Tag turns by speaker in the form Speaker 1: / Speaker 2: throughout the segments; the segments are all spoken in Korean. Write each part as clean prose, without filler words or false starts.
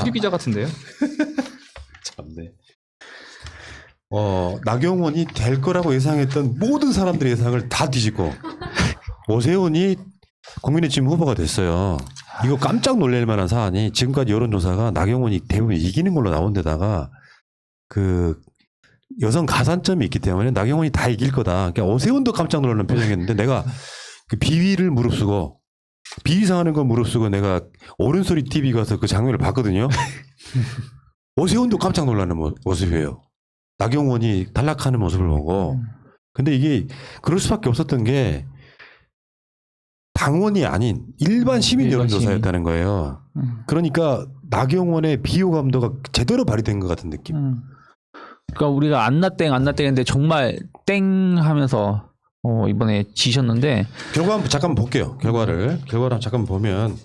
Speaker 1: 수리 기자 같은데요?
Speaker 2: 참네. 나경원이 될 거라고 예상했던 모든 사람들의 예상을 다 뒤집고 오세훈이 국민의힘 후보가 됐어요. 이거 깜짝 놀랄 만한 사안이 지금까지 여론조사가 나경원이 대부분 이기는 걸로 나온 데다가 그 여성 가산점이 있기 때문에 나경원이 다 이길 거다. 그러니까 오세훈도 깜짝 놀라는 표정이었는데 내가 그 비위를 무릅쓰고 비위 상하는 거 무릅쓰고 내가 오른소리 TV 가서 그 장면을 봤거든요. 오세훈도 깜짝 놀라는 모습이에요. 나경원이 탈락하는 모습을 보고. 근데 이게 그럴 수밖에 없었던 게 당원이 아닌 일반 시민 여론조사였다는 거예요. 그러니까 나경원의 비호감도가 제대로 발휘된 것 같은 느낌.
Speaker 3: 그러니까 우리가 안나땡 했는데 정말 땡 하면서 이번에 지셨는데
Speaker 2: 결과 한번 잠깐 볼게요. 결과를 잠깐 보면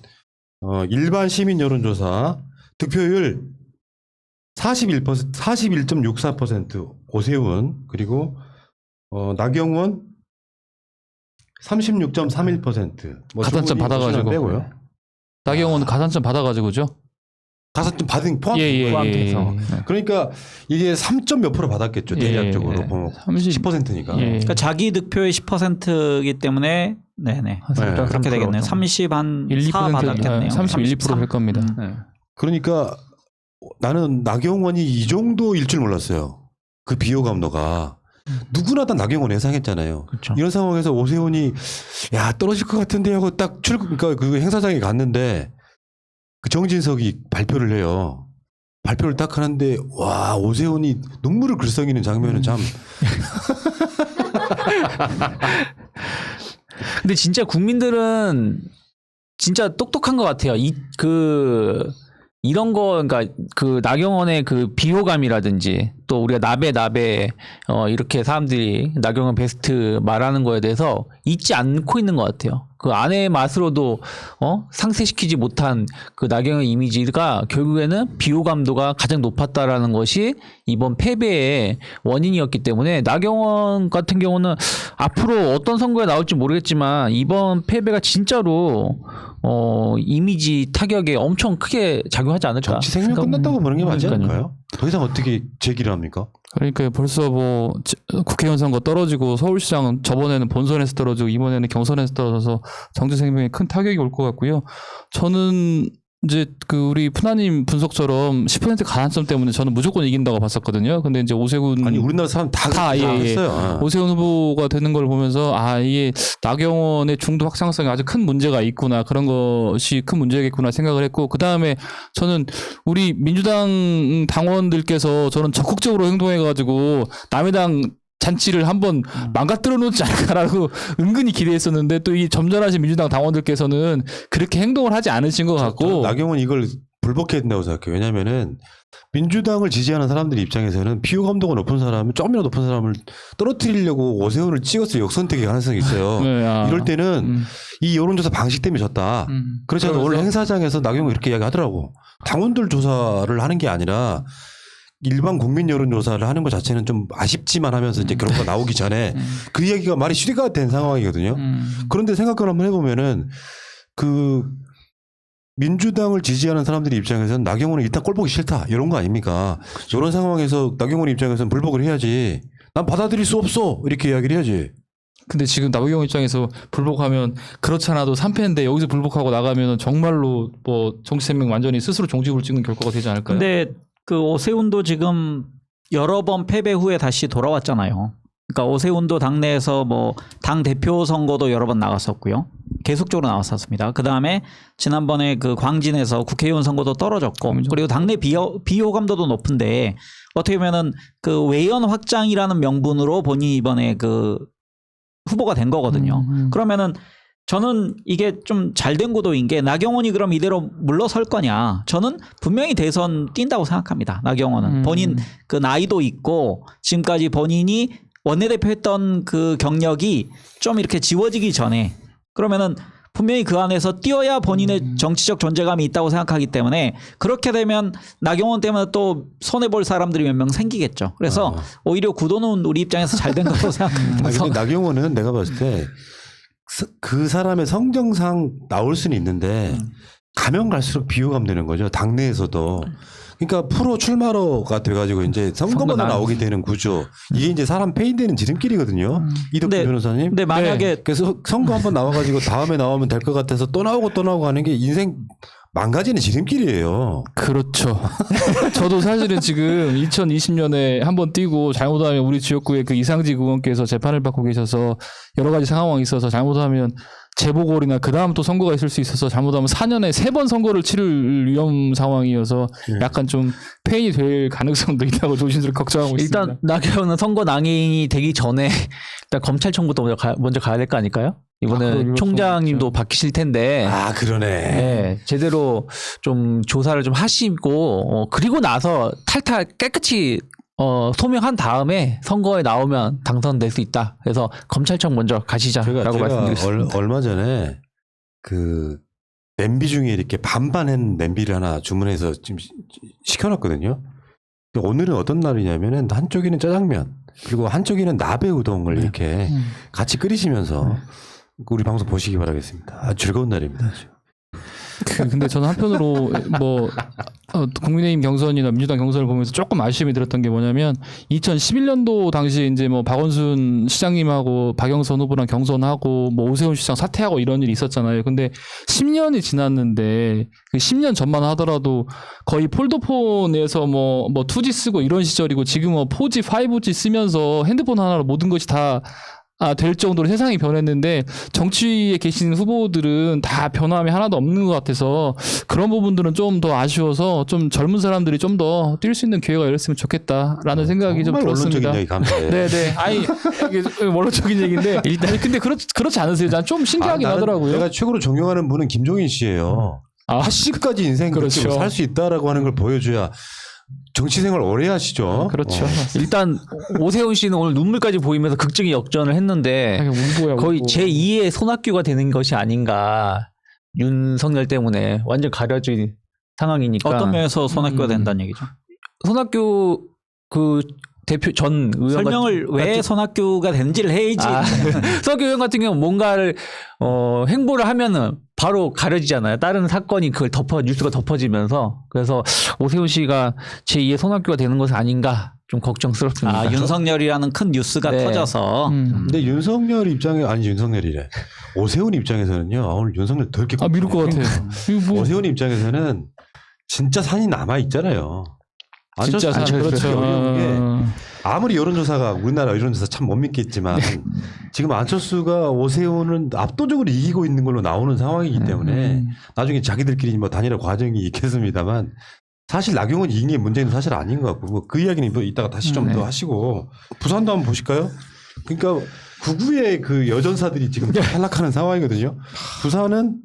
Speaker 2: 일반 시민 여론조사 득표율 41.64% 오세훈 그리고 나경원 36.31%. 뭐
Speaker 1: 가산점 받아가지고
Speaker 2: 빼고요.
Speaker 1: 나경원 가산점 받아가지고죠.
Speaker 2: 가산점 받은 포함해서.
Speaker 1: 예.
Speaker 2: 그러니까 이게 3점 몇 프로 받았겠죠. 대략적으로 보면 10%니까.
Speaker 4: 그러니까 자기 득표의 10%이기 때문에 네네. 그렇게 되겠네요. 30한4 받았겠네요.
Speaker 1: 31~2%될 겁니다.
Speaker 2: 그러니까 나는 나경원이 이 정도일 줄 몰랐어요. 그 비호감도가. 누구나 다 나경원 예상했잖아요.
Speaker 4: 그렇죠.
Speaker 2: 이런 상황에서 오세훈이 야 떨어질 것 같은데 하고 딱 그러니까 그 행사장에 갔는데 그 정진석이 발표를 해요. 발표를 딱 하는데 와 오세훈이 눈물을 글썽이는 장면은 참.
Speaker 3: 근데 진짜 국민들은 진짜 똑똑한 것 같아요. 이런 거, 그러니까 그 나경원의 그 비호감이라든지 또 우리가 나베 이렇게 사람들이 나경원 베스트 말하는 거에 대해서 잊지 않고 있는 것 같아요. 그 아내의 맛으로도 상쇄시키지 못한 그 나경원 이미지가 결국에는 비호감도가 가장 높았다라는 것이 이번 패배의 원인이었기 때문에 나경원 같은 경우는 앞으로 어떤 선거에 나올지 모르겠지만 이번 패배가 진짜로 이미지 타격에 엄청 크게 작용하지 않을까.
Speaker 2: 정치 생명 끝났다고 보는 게 맞지
Speaker 3: 그러니까요.
Speaker 2: 않을까요? 더 이상 어떻게 제기를 합니까?
Speaker 1: 그러니까 벌써 뭐 국회의원 선거 떨어지고 서울시장은 저번에는 본선에서 떨어지고 이번에는 경선에서 떨어져서 정치 생명에 큰 타격이 올 것 같고요. 저는 이제 그 우리 푸나님 분석처럼 10% 가산점 때문에 저는 무조건 이긴다고 봤었거든요. 근데 이제 오세훈
Speaker 2: 아니 우리나라 사람 다 했어요.
Speaker 1: 오세훈 후보가 되는 걸 보면서 이게 나경원의 중도 확장성이 아주 큰 문제가 있구나, 그런 것이 큰 문제겠구나 생각을 했고, 그 다음에 저는 우리 민주당 당원들께서 저는 적극적으로 행동해가지고 남의 당 잔치를 한번 망가뜨려 놓지 않을까라고 은근히 기대했었는데 또 이 점잖으신 민주당 당원들께서는 그렇게 행동을 하지 않으신 것 같고.
Speaker 2: 나경원 이걸 불복해야 된다고 생각해요. 왜냐면은 민주당을 지지하는 사람들 입장에서는 비호감도가 높은 사람은 조금이라도 높은 사람을 떨어뜨리려고 오세훈을 찍어서 역선택의 가능성이 있어요. 이럴 때는 이 여론조사 방식 때문에 졌다. 그렇지 않아도 원래 행사장에서 나경원 이렇게 이야기하더라고. 당원들 조사를 하는 게 아니라 일반 국민 여론조사를 하는 것 자체는 좀 아쉽지만 하면서 이제 결과가 나오기 전에 그 이야기가 말이 수리가 된 상황이거든요. 그런데 생각을 한번 해보면은 그 민주당을 지지하는 사람들의 입장에서는 나경원은 일단 꼴 보기 싫다 이런 거 아닙니까? 그렇죠. 이런 상황에서 나경원 입장에서는 불복을 해야지. 난 받아들일 수 없어 이렇게 이야기를 해야지.
Speaker 1: 근데 지금 나경원 입장에서 불복하면 그렇지 않아도 3패인데 여기서 불복하고 나가면 정말로 뭐 정치 생명 완전히 스스로 종지부를 찍는 결과가 되지 않을까요?
Speaker 4: 근데 그 오세훈도 지금 여러 번 패배 후에 다시 돌아왔잖아요. 그러니까 오세훈도 당내에서 뭐 당 대표 선거도 여러 번 나갔었고요. 계속적으로 나왔었습니다. 그 다음에 지난번에 그 광진에서 국회의원 선거도 떨어졌고, 그리고 당내 비호감도도 높은데 어떻게 보면은 그 외연 확장이라는 명분으로 본인이 이번에 그 후보가 된 거거든요. 그러면은 저는 이게 좀 잘된 구도인 게 나경원이 그럼 이대로 물러설 거냐. 저는 분명히 대선 뛴다고 생각합니다. 나경원은. 본인 그 나이도 있고 지금까지 본인이 원내대표 했던 그 경력이 좀 이렇게 지워지기 전에 그러면은 분명히 그 안에서 뛰어야 본인의 정치적 존재감이 있다고 생각하기 때문에 그렇게 되면 나경원 때문에 또 손해볼 사람들이 몇 명 생기겠죠. 그래서 오히려 구도는 우리 입장에서 잘된 거라고 생각합니다.
Speaker 2: 근데 나경원은 내가 봤을 때 그 사람의 성정상 나올 수는 있는데 가면 갈수록 비호감 되는 거죠. 당내에서도. 그러니까 프로 출마로가 돼가지고 이제 선거마다 나오게 되는 구조. 이게 이제 사람 페인되는 지름길이거든요. 이덕재 변호사님.
Speaker 4: 근데 만약에
Speaker 2: 그래서 선거 한번 나와가지고 다음에 나오면 될 것 같아서 또 나오고 하는 게 인생 망가지는 지름길이에요.
Speaker 1: 그렇죠. 저도 사실은 지금 2020년에 한번 뛰고 잘못하면 우리 지역구의 그 이상직 의원께서 재판을 받고 계셔서 여러 가지 상황이 있어서 잘못하면 재보궐이나 그 다음 또 선거가 있을 수 있어서 잘못하면 4년에 3번 선거를 치를 위험 상황이어서 약간 좀 페인이 될 가능성도 있다고 조심스럽게 걱정하고
Speaker 3: 일단
Speaker 1: 있습니다.
Speaker 3: 나경원은 선거 낭인이 되기 전에 일단 검찰청부터 먼저 가야 될 거 아닐까요? 이번에 총장님도 바뀌실 텐데.
Speaker 2: 아, 그러네.
Speaker 3: 네, 제대로 좀 조사를 좀 하시고 그리고 나서 탈탈 깨끗이 소명한 다음에 선거에 나오면 당선될 수 있다. 그래서 검찰청 먼저 가시자라고 말씀드렸습니다.
Speaker 2: 얼마 전에 그 냄비 중에 이렇게 반반한 냄비를 하나 주문해서 지금 시켜놨거든요. 근데 오늘은 어떤 날이냐면은 한쪽에는 짜장면 그리고 한쪽에는 나베 우동을 이렇게 같이 끓이시면서 우리 방송 보시기 바라겠습니다. 아주 즐거운 날입니다.
Speaker 1: 근데 저는 한편으로 뭐 국민의힘 경선이나 민주당 경선을 보면서 조금 아쉬움이 들었던 게 뭐냐면 2011년도 당시에 이제 뭐 박원순 시장님하고 박영선 후보랑 경선하고 뭐 오세훈 시장 사퇴하고 이런 일이 있었잖아요. 근데 10년이 지났는데 그 10년 전만 하더라도 거의 폴더폰에서 뭐 2G 쓰고 이런 시절이고 지금 뭐 4G, 5G 쓰면서 핸드폰 하나로 모든 것이 다 될 정도로 세상이 변했는데 정치에 계신 후보들은 다 변함이 하나도 없는 것 같아서 그런 부분들은 좀 더 아쉬워서 좀 젊은 사람들이 좀 더 뛸 수 있는 기회가 열렸으면 좋겠다라는 생각이 좀 들었습니다.
Speaker 2: 원론적인 얘기 감사해요.
Speaker 1: 네네. 아니 이게 원론적인 얘기인데 일단 근데 그렇지 않으세요? 난 좀 신기하긴 하더라고요.
Speaker 2: 내가 최고로 존경하는 분은 김종인 씨예요. 80까지 인생
Speaker 1: 그렇죠.
Speaker 2: 살 수 있다라고 하는 걸 보여줘야 정치 생활 오래 하시죠.
Speaker 1: 그렇죠.
Speaker 3: 일단 오세훈 씨는 오늘 눈물까지 보이면서 극적인 역전을 했는데
Speaker 1: 울보야,
Speaker 3: 거의
Speaker 1: 울보.
Speaker 3: 제2의 손학규가 되는 것이 아닌가. 윤석열 때문에 완전 가려진 상황이니까.
Speaker 4: 어떤 면에서 손학규가 된다는 얘기죠?
Speaker 3: 손학규 그 대표 전 의원
Speaker 4: 설명을 왜 손학규가 된지를 해야지.
Speaker 3: 손학규 의원 같은 경우는 뭔가를 행보를 하면은 바로 가려지잖아요. 다른 사건이 그걸 뉴스가 덮어지면서. 그래서 오세훈 씨가 제2의 손학규가 되는 것은 아닌가 좀 걱정스럽습니다.
Speaker 4: 윤석열이라는 큰 뉴스가
Speaker 3: 네.
Speaker 4: 터져서.
Speaker 2: 근데 윤석열 입장에 아니 윤석열이래. 오세훈 입장에서는요. 오늘 윤석열 더 이렇게
Speaker 1: 미룰 것 같아요. 이거 뭐
Speaker 2: 오세훈 입장에서는 진짜 산이 남아 있잖아요.
Speaker 1: 진짜 산 그렇죠.
Speaker 2: 어려운 게 아무리 여론조사가 우리나라 여론조사 참 못 믿겠지만 지금 안철수가 오세훈은 압도적으로 이기고 있는 걸로 나오는 상황이기 때문에 나중에 자기들끼리 뭐 단일화 과정이 있겠습니다만 사실 나경원 이긴 게 문제는 사실 아닌 것 같고 뭐 그 이야기는 뭐 이따가 다시 좀 더 하시고 부산도 한번 보실까요? 그러니까 구구의 그 여전사들이 지금 탈락하는 상황이거든요. 부산은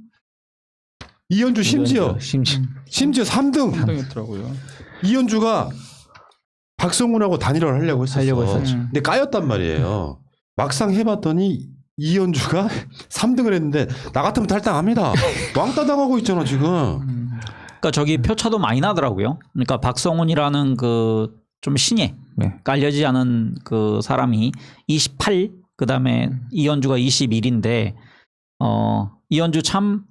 Speaker 2: 이현주 심지어 3등.
Speaker 1: 상당했더라고요.
Speaker 2: 이현주가 박성훈하고 단일화를 하려고 했었어. 근데 까였단 말이에요. 막상 해봤더니 이현주가 3등을 했는데 나 같으면 탈당합니다. 왕따 당하고 있잖아 지금.
Speaker 4: 그러니까 저기 표차도 많이 나더라고요. 그러니까 박성훈이라는 그 좀 신예 깔려지지 않은 그 사람이 28, 그다음에 이현주가 21인데 이현주 참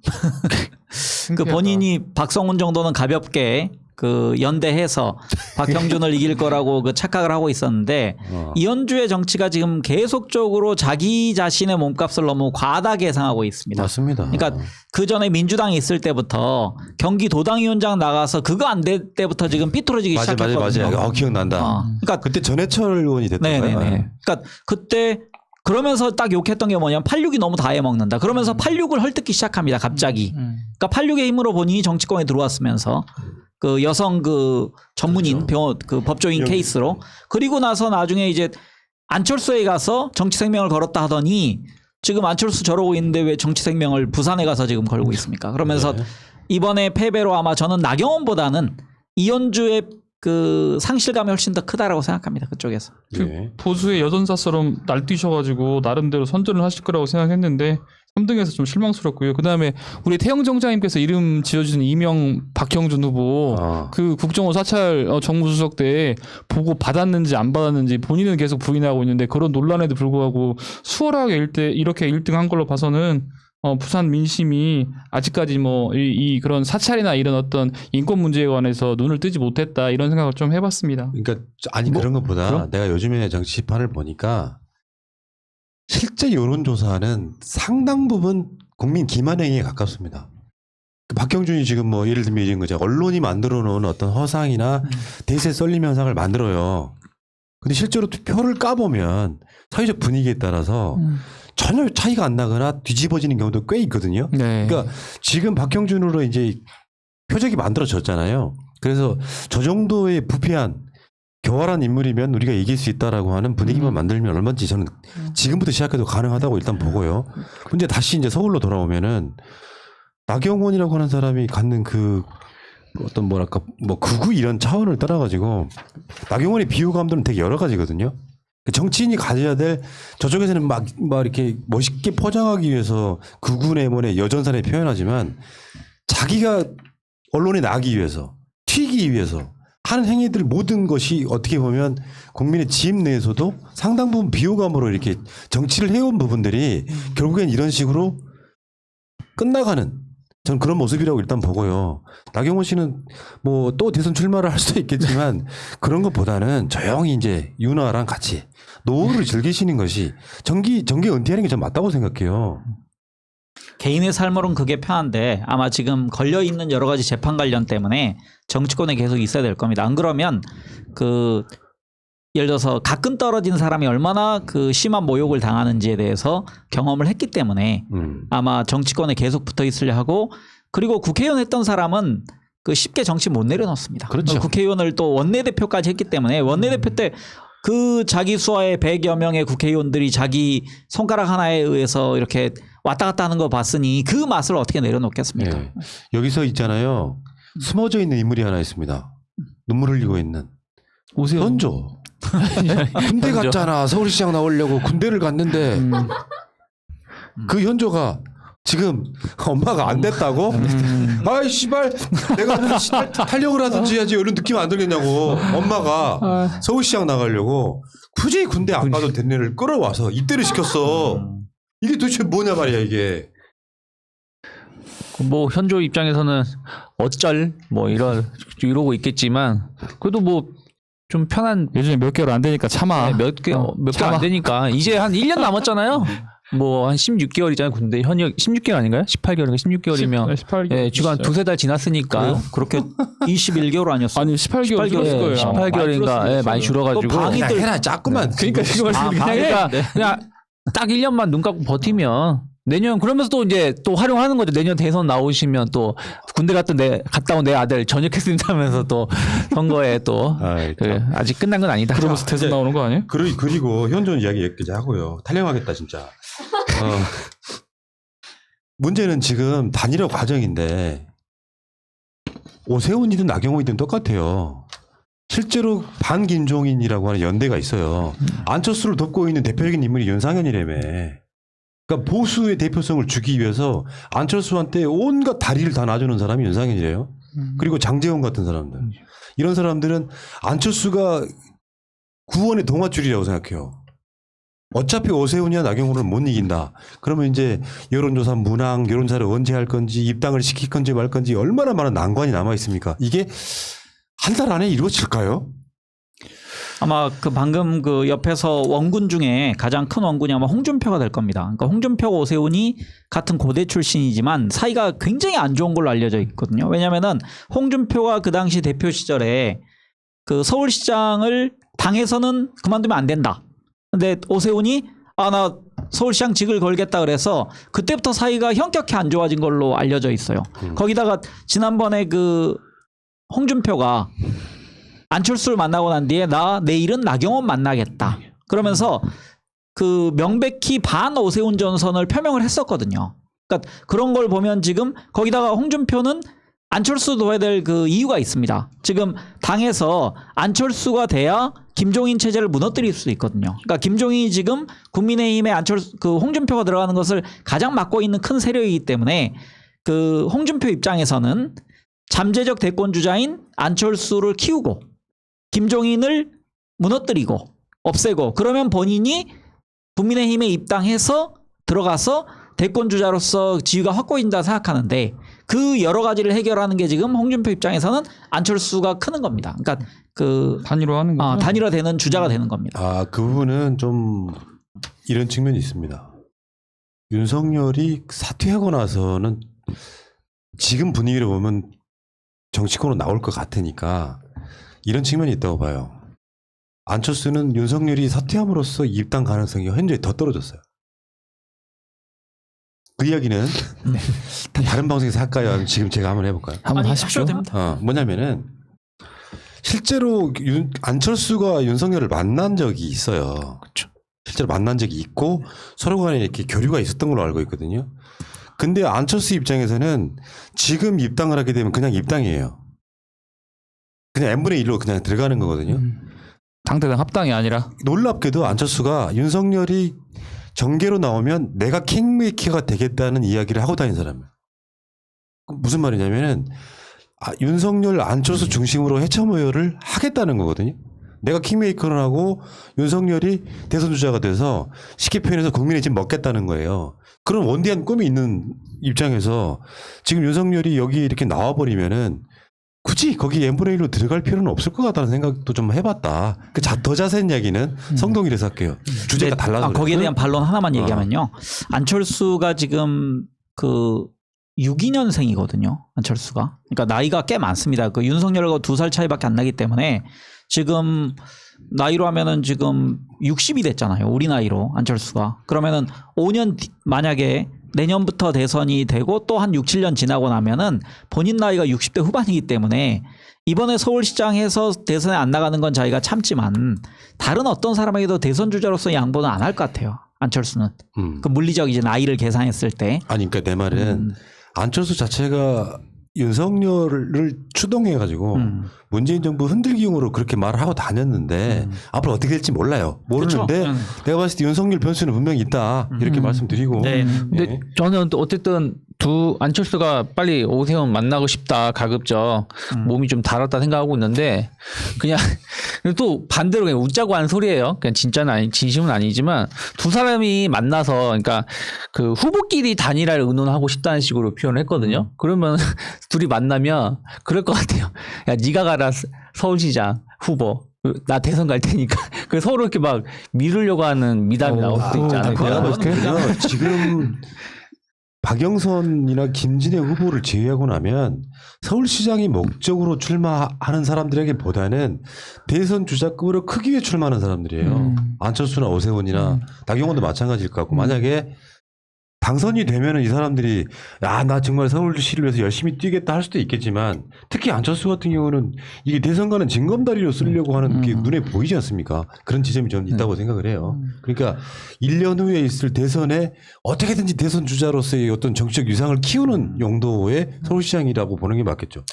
Speaker 4: 그 본인이 박성훈 정도는 가볍게 그 연대해서 박형준을 이길 거라고 그 착각을 하고 있었는데 이현주의 정치가 지금 계속적으로 자기 자신의 몸값을 너무 과다하게 예상하고 있습니다.
Speaker 2: 맞습니다.
Speaker 4: 그러니까 그 전에 민주당이 있을 때부터 경기도당위원장 나가서 그거 안 될 때부터 지금 삐뚤어지기 시작했거든요.
Speaker 2: 맞아요. 기억난다.
Speaker 4: 그러니까
Speaker 2: 그때 전해철 의원이 됐던 거예요.
Speaker 4: 네네네. 그러니까 그때 그러면서 딱 욕했던 게 뭐냐면 86이 너무 다 해먹는다. 그러면서 86을 헐뜯기 시작합니다. 갑자기. 그러니까 86의 힘으로 본인이 정치권에 들어왔으면서 그 여성 그 전문인
Speaker 2: 그렇죠.
Speaker 4: 그 법조인 케이스로 그리고 나서 나중에 이제 안철수에 가서 정치 생명을 걸었다 하더니 지금 안철수 저러고 있는데 왜 정치 생명을 부산에 가서 지금 걸고 있습니까? 그러면서 이번에 패배로 아마 저는 나경원보다는 이현주의 그 상실감이 훨씬 더 크다라고 생각합니다. 그쪽에서.
Speaker 2: 네.
Speaker 1: 보수의 여전사처럼 날뛰셔가지고 나름대로 선전을 하실 거라고 생각했는데 3등에서 좀 실망스럽고요. 그 다음에 우리 태영 정장님께서 이름 지어주신 이명 박형준 후보 그 국정원 사찰 정무수석 때 보고 받았는지 안 받았는지 본인은 계속 부인하고 있는데 그런 논란에도 불구하고 수월하게 이렇게 1등 한 걸로 봐서는 부산 민심이 아직까지 뭐 이 그런 사찰이나 이런 어떤 인권 문제에 관해서 눈을 뜨지 못했다 이런 생각을 좀 해봤습니다.
Speaker 2: 그러니까 아니
Speaker 1: 뭐,
Speaker 2: 그런 것보다
Speaker 1: 그럼?
Speaker 2: 내가 요즘에 정치판을 보니까 실제 여론조사는 상당 부분 국민 기만행위에 가깝습니다. 박형준이 지금 뭐 예를 들면 이런 거죠. 언론이 만들어 놓은 어떤 허상이나 대세 썰림 현상을 만들어요. 근데 실제로 투표를 까보면 사회적 분위기에 따라서 전혀 차이가 안 나거나 뒤집어지는 경우도 꽤 있거든요.
Speaker 1: 네.
Speaker 2: 그러니까 지금 박형준으로 이제 표적이 만들어졌잖아요. 그래서 저 정도의 부패한 교활한 인물이면 우리가 이길 수 있다라고 하는 분위기만 만들면 얼마든지 저는 지금부터 시작해도 가능하다고 일단 보고요. 근데 다시 이제 서울로 돌아오면은 나경원이라고 하는 사람이 갖는 그 어떤 뭐랄까 뭐 극우 이런 차원을 따라가지고 나경원의 비호감들은 되게 여러 가지거든요. 정치인이 가져야 될 저쪽에서는 막 이렇게 멋있게 포장하기 위해서 극우 내몬의 여전사를 표현하지만 자기가 언론에 나가기 위해서 튀기 위해서 하는 행위들 모든 것이 어떻게 보면 국민의 지임 내에서도 상당 부분 비호감으로 이렇게 정치를 해온 부분들이 결국엔 이런 식으로 끝나가는 저는 그런 모습이라고 일단 보고요. 나경원 씨는 뭐 또 대선 출마를 할 수도 있겠지만 그런 것보다는 조용히 이제 윤화랑 같이 노후를 즐기시는 것이 정기 은퇴하는 게 전 맞다고 생각해요.
Speaker 4: 개인의 삶으로는 그게 편한데 아마 지금 걸려 있는 여러 가지 재판 관련 때문에 정치권에 계속 있어야 될 겁니다. 안 그러면 그 예를 들어서 가끔 떨어진 사람이 얼마나 그 심한 모욕을 당하는지에 대해서 경험을 했기 때문에 아마 정치권에 계속 붙어 있으려 하고 그리고 국회의원 했던 사람은 그 쉽게 정치 못 내려놓습니다.
Speaker 2: 그렇죠.
Speaker 4: 국회의원을 또 원내대표까지 했기 때문에 원내대표 때 그 자기 수하의 100여 명의 국회의원들이 자기 손가락 하나에 의해서 이렇게 왔다 갔다 하는 거 봤으니 그 맛을 어떻게 내려놓겠습니까?
Speaker 2: 네. 여기서 있잖아요. 숨어져 있는 인물이 하나 있습니다. 눈물 흘리고 있는
Speaker 1: 오세훈.
Speaker 2: 현조. 군대 갔잖아. 서울시장 나오려고 군대를 갔는데 그 현조가 지금 엄마가 안 됐다고? 아이 씨발 내가 탄력을 하든지 해야지 이런 느낌 안 들겠냐고. 엄마가 서울시장 나가려고 굳이 군대 안 가도 된 애를 끌어와서 입대를 시켰어. 이게 도대체 뭐냐 말이야 이게.
Speaker 3: 뭐 현조 입장에서는 어쩔 뭐 이러고 있겠지만 그래도 뭐 좀 편한
Speaker 1: 요즘에 몇 개월 안 되니까 참아.
Speaker 3: 몇 개월 안 되니까 이제 한 1년 남았잖아요. 뭐 한 16개월이잖아요. 군대 현역 16개월 아닌가요? 18개월인가 16개월이면
Speaker 1: 18개월.
Speaker 3: 예, 지금 한 두세 달 지났으니까
Speaker 4: 그렇게 21개월 아니었어요?
Speaker 1: 아니 18개월 줄었을 거예요.
Speaker 3: 18개월인가 예, 많이 줄어가지고
Speaker 4: 방위들
Speaker 2: 해라 자꾸만.
Speaker 1: 그러니까 지금
Speaker 3: 그러니까 그냥 딱 1년만 눈 감고 버티면 내년 그러면서 또 이제 또 활용하는 거죠. 내년 대선 나오시면 또 군대 갔다 온 내 아들 전역했습니다면서 또 선거에 또 아직 끝난 건 아니다.
Speaker 1: 그러면서 대선 나오는 거 아니에요?
Speaker 2: 그리고 현존 이야기 여기까지 하고요. 탈영하겠다 진짜. 문제는 지금 단일화 과정인데 오세훈이든 나경원이든 똑같아요. 실제로 반김종인이라고 하는 연대가 있어요. 안철수를 돕고 있는 대표적인 인물이 윤상현이라며. 그러니까 보수의 대표성을 주기 위해서 안철수한테 온갖 다리를 다 놔주는 사람이 윤상현이래요. 그리고 장제원 같은 사람들. 이런 사람들은 안철수가 구원의 동아줄이라고 생각해요. 어차피 오세훈이나 나경원은 못 이긴다. 그러면 이제 여론조사 문항, 여론조사를 언제 할 건지, 입당을 시킬 건지 말 건지 얼마나 많은 난관이 남아 있습니까? 이게 한 달 안에 이루어질까요?
Speaker 4: 아마 그 방금 그 옆에서 원군 중에 가장 큰 원군이 아마 홍준표가 될 겁니다. 그러니까 홍준표가 오세훈이 같은 고대 출신이지만 사이가 굉장히 안 좋은 걸로 알려져 있거든요. 왜냐면은 홍준표가 그 당시 대표 시절에 그 서울시장을 당에서는 그만두면 안 된다. 근데 오세훈이 나 서울시장 직을 걸겠다 그래서 그때부터 사이가 현격히 안 좋아진 걸로 알려져 있어요. 거기다가 지난번에 그 홍준표가 안철수를 만나고 난 뒤에 내일은 나경원 만나겠다. 그러면서 그 명백히 반 오세훈 전선을 표명을 했었거든요. 그러니까 그런 걸 보면 지금 거기다가 홍준표는 안철수 둬야 될 그 이유가 있습니다. 지금 당에서 안철수가 돼야 김종인 체제를 무너뜨릴 수 있거든요. 그러니까 김종인이 지금 국민의힘에 그 홍준표가 들어가는 것을 가장 맡고 있는 큰 세력이기 때문에 그 홍준표 입장에서는 잠재적 대권 주자인 안철수를 키우고 김종인을 무너뜨리고 없애고 그러면 본인이 국민의힘에 입당해서 들어가서 대권 주자로서 지위가 확고해진다 생각하는데 그 여러 가지를 해결하는 게 지금 홍준표 입장에서는 안철수가 크는 겁니다. 그러니까 그
Speaker 1: 단일화하는 거죠.
Speaker 4: 단일화되는 주자가 되는 겁니다.
Speaker 2: 아, 그 부분은 좀 이런 측면이 있습니다. 윤석열이 사퇴하고 나서는 지금 분위기를 보면 정치권으로 나올 것 같으니까 이런 측면이 있다고 봐요. 안철수는 윤석열이 사퇴함으로써 입당 가능성이 현재 더 떨어졌어요. 그 이야기는 다른 방송에서 할까요? 아니면 지금 제가 한번 해볼까요?
Speaker 1: 한번
Speaker 4: 아니,
Speaker 1: 하십시오.
Speaker 4: 하셔도 됩니다.
Speaker 2: 뭐냐면은 실제로 안철수가 윤석열을 만난 적이 있어요.
Speaker 1: 그렇죠.
Speaker 2: 실제로 만난 적이 있고 서로 간에 이렇게 교류가 있었던 걸로 알고 있거든요. 근데 안철수 입장에서는 지금 입당을 하게 되면 그냥 입당이에요. 그냥 n분의 1로 그냥 들어가는 거거든요.
Speaker 1: 당대당 합당이 아니라
Speaker 2: 놀랍게도 안철수가 윤석열이 정계로 나오면 내가 킹메이커가 되겠다는 이야기를 하고 다니는 사람이에요. 무슨 말이냐면은 윤석열 안철수 중심으로 해체모여를 하겠다는 거거든요. 내가 킹메이커를 하고 윤석열이 대선 주자가 돼서 쉽게 표현해서 국민의 집 먹겠다는 거예요. 그런 원대한 꿈이 있는 입장에서 지금 윤석열이 여기 이렇게 나와버리면은 굳이 거기 n분의 1로 들어갈 필요는 없을 것 같다는 생각도 좀 해봤다. 더 자세한 이야기는 성동일에서 할게요. 주제가 달라서.
Speaker 4: 거기에 대한 반론 하나만 얘기하면요. 안철수가 지금 그 62년생이거든요. 안철수가. 그러니까 나이가 꽤 많습니다. 그 윤석열과 2살 차이밖에 안 나기 때문에 지금 나이로 하면은 지금 60이 됐잖아요. 우리 나이로 안철수가. 그러면은 5년 만약에 내년부터 대선이 되고 또 한 6, 7년 지나고 나면은 본인 나이가 60대 후반이기 때문에 이번에 서울시장에서 대선에 안 나가는 건 자기가 참지만 다른 어떤 사람에게도 대선 주자로서 양보는 안 할 것 같아요. 안철수는. 그 물리적 이제 나이를 계산했을 때.
Speaker 2: 아니, 그러니까 내 말은 안철수 자체가 윤석열을 추동해가지고 문재인 정부 흔들기용으로 그렇게 말을 하고 다녔는데 앞으로 어떻게 될지 몰라요. 모르는데
Speaker 4: 그렇죠.
Speaker 2: 내가 봤을 때 윤석열 변수는 분명히 있다. 이렇게 말씀드리고.
Speaker 4: 네.
Speaker 3: 근데 저는 또 어쨌든 안철수가 빨리 오세훈 만나고 싶다 가급적 몸이 좀 달았다 생각하고 있는데 그냥 또 반대로 그냥 웃자고 하는 소리예요. 그냥 진심은 아니지만 두 사람이 만나서 그러니까 그 후보끼리 단일화를 의논하고 싶다는 식으로 표현을 했거든요. 그러면 둘이 만나면 그럴 것 같아요. 야, 네가 가라 서울시장 후보. 나 대선 갈 테니까. 그 서로 이렇게 막 미루려고 하는 미담이 나올 수도 있지 않을까요?
Speaker 2: 지금 박영선이나 김진애 후보를 제외하고 나면 서울시장이 목적으로 출마하는 사람들에게 보다는 대선 주자급으로 크기에 출마하는 사람들이에요. 안철수나 오세훈이나 나경원도 마찬가지일 것 같고 만약에 당선이 되면은 이 사람들이 나 정말 서울시를 위해서 열심히 뛰겠다 할 수도 있겠지만 특히 안철수 같은 경우는 이게 대선과는 징검다리로 쓰려고 하는 게 눈에 보이지 않습니까? 그런 지점이 저는 있다고 생각을 해요. 그러니까 1년 후에 있을 대선에 어떻게든지 대선 주자로서의 어떤 정치적 위상을 키우는 용도의 서울시장이라고 보는 게 맞겠죠.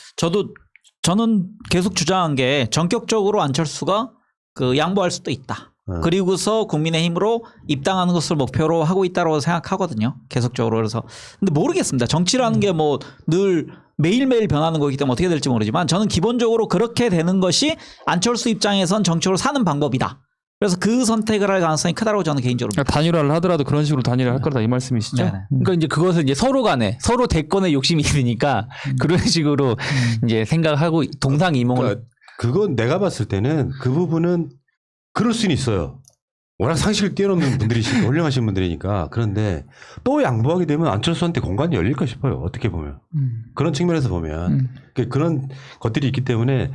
Speaker 4: 저는 계속 주장한 게 전격적으로 안철수가 그 양보할 수도 있다. 그리고서 국민의힘으로 입당하는 것을 목표로 하고 있다고 생각하거든요. 계속적으로. 그래서 근데 모르겠습니다. 정치라는 게 뭐 늘 매일매일 변하는 거기 때문에 어떻게 될지 모르지만 저는 기본적으로 그렇게 되는 것이 안철수 입장에선 정치로 사는 방법이다. 그래서 그 선택을 할 가능성이 크다고 저는 개인적으로
Speaker 1: 그러니까 단일화를 하더라도 그런 식으로 단일화를 할 거다 이 말씀이시죠?
Speaker 4: 네네.
Speaker 3: 그러니까 이제 그것을 이제 서로 간에 서로 대권에 욕심이 있으니까 그런 식으로 이제 생각하고 동상이몽을
Speaker 2: 그러니까 그건 내가 봤을 때는 그 부분은 그럴 수는 있어요. 워낙 상식을 뛰어넘는 분들이시니까 훌륭하신 분들이니까. 그런데 또 양보하게 되면 안철수한테 공간이 열릴까 싶어요. 어떻게 보면. 그런 측면에서 보면. 그런 것들이 있기 때문에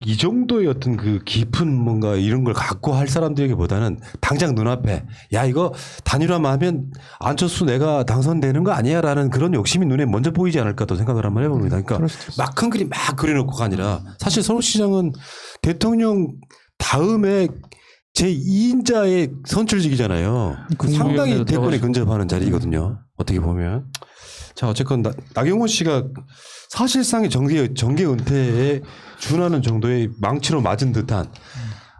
Speaker 2: 이 정도의 어떤 그 깊은 뭔가 이런 걸 갖고 할 사람들에게보다는 당장 눈앞에 야 이거 단일화만 하면 안철수 내가 당선되는 거 아니야 라는 그런 욕심이 눈에 먼저 보이지 않을까 또 생각을 한번 해봅니다. 그러니까 막 큰 그림 막 그려놓고가 아니라 사실 서울시장은 대통령 다음에 제2인자의 선출직이잖아요. 상당히 대권에 근접하는 자리거든요. 어떻게 보면. 자, 어쨌건 나경원 씨가 사실상의 정계 은퇴에 준하는 정도의 망치로 맞은 듯한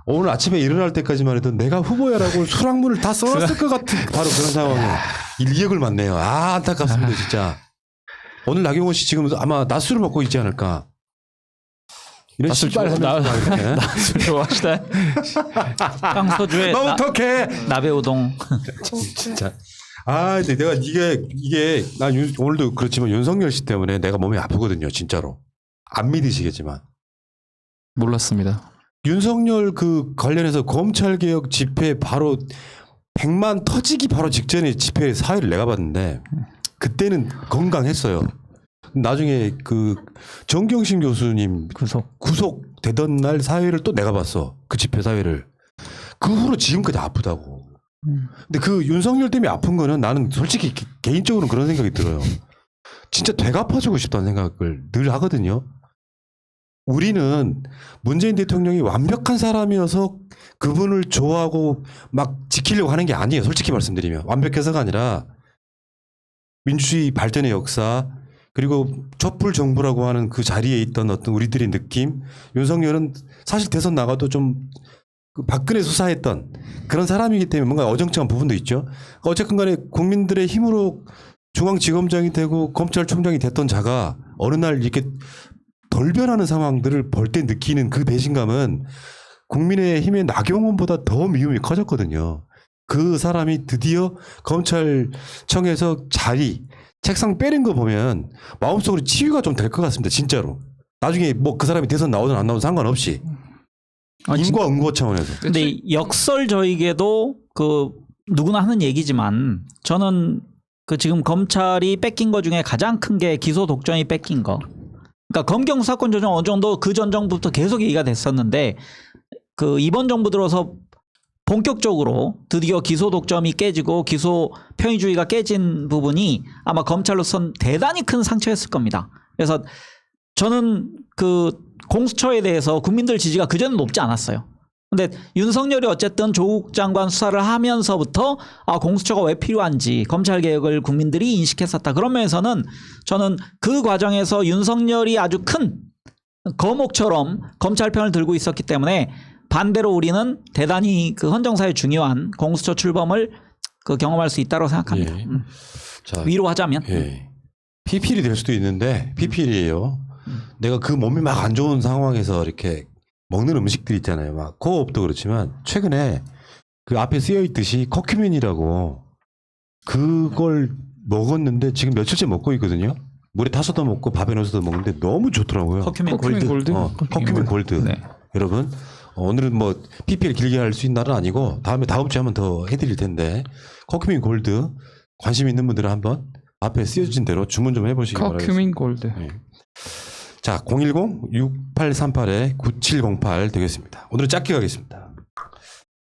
Speaker 2: 오늘 아침에 일어날 때까지만 해도 내가 후보야라고 수락문을 다 써놨을 것 같은 바로 그런 상황에 일격을 맞네요. 안타깝습니다, 진짜. 오늘 나경원 씨 지금 아마 낮술을 먹고 있지 않을까. 이런 씨발 하면
Speaker 3: 낮술 좋아하시다.
Speaker 4: 깡소주에
Speaker 2: 너무 톡해.
Speaker 4: 나베 우동.
Speaker 2: 진짜 근데 내가 이게 난 오늘도 그렇지만 윤석열 씨 때문에 내가 몸이 아프거든요, 진짜로. 안 믿으시겠지만.
Speaker 1: 몰랐습니다.
Speaker 2: 윤석열 그 관련해서 검찰개혁 집회 바로 100만 터지기 바로 직전에 집회 사회를 내가 봤는데 그때는 건강했어요. 나중에 그 정경심 교수님 구속되던 날 사회를 또 내가 봤어. 그 집회 사회를. 그 후로 지금까지 아프다고. 근데 그 윤석열 때문에 아픈 거는 나는 솔직히 개인적으로는 그런 생각이 들어요. 진짜 되갚아주고 싶다는 생각을 늘 하거든요. 우리는 문재인 대통령이 완벽한 사람이어서 그분을 좋아하고 막 지키려고 하는 게 아니에요. 솔직히 말씀드리면. 완벽해서가 아니라 민주주의 발전의 역사 그리고 촛불 정부라고 하는 그 자리에 있던 어떤 우리들의 느낌. 윤석열은 사실 대선 나가도 좀 박근혜 수사했던 그런 사람이기 때문에 뭔가 어정쩡한 부분도 있죠. 어쨌든 간에 국민들의 힘으로 중앙지검장이 되고 검찰총장이 됐던 자가 어느 날 이렇게 돌변하는 상황들을 볼 때 느끼는 그 배신감은 국민의힘의 나경원보다 더 미움이 커졌거든요. 그 사람이 드디어 검찰청에서 책상 빼는 거 보면 마음속으로 치유가 좀 될 것 같습니다. 진짜로. 나중에 뭐 그 사람이 대선 나오든 안 나오든 상관없이. 인과 응고 차원에서.
Speaker 4: 근데 역설적이게도 그 누구나 하는 얘기지만 저는 그 지금 검찰이 뺏긴 거 중에 가장 큰 게 기소 독점이 뺏긴 거. 그러니까 검경 수사권 조정 어느 정도 그 전 정부부터 계속 얘기가 됐었는데 그 이번 정부 들어서 본격적으로 드디어 기소 독점이 깨지고 기소 편의주의가 깨진 부분이 아마 검찰로선 대단히 큰 상처였을 겁니다. 그래서 저는 그 공수처에 대해서 국민들 지지가 그전에 높지 않았어요. 근데 윤석열이 어쨌든 조국 장관 수사를 하면서부터 공수처가 왜 필요한지 검찰개혁을 국민들이 인식했었다. 그런 면에서는 저는 그 과정에서 윤석열이 아주 큰 거목처럼 검찰 편을 들고 있었기 때문에 반대로 우리는 대단히 그 헌정사에 중요한 공수처 출범을 그 경험할 수 있다고 생각합니다.
Speaker 2: 예. 자,
Speaker 4: 위로하자면.
Speaker 2: 예. PPL이 될 수도 있는데 PPL이에요. 내가 그 몸이 막 안 좋은 상황에서 이렇게 먹는 음식들 있잖아요. 막 코어업도 그렇지만 최근에 그 앞에 쓰여 있듯이 커큐민이라고 그걸 먹었는데 지금 며칠째 먹고 있거든요. 물에 타서도 먹고 밥에 넣어서도 먹는데 너무 좋더라고요.
Speaker 4: 커큐민 골드.
Speaker 2: 커큐민 골드.
Speaker 3: 네.
Speaker 2: 여러분 오늘은 뭐 PPL 길게 할 수 있는 날은 아니고 다음 주에 한번 더 해드릴 텐데 커큐민 골드 관심 있는 분들은 한번 앞에 쓰여진 대로 주문 좀 해보시기 바라겠습니다.
Speaker 1: 커큐민 골드.
Speaker 2: 네. 자, 010-6838-9708 되겠습니다. 오늘은 짧게 가겠습니다.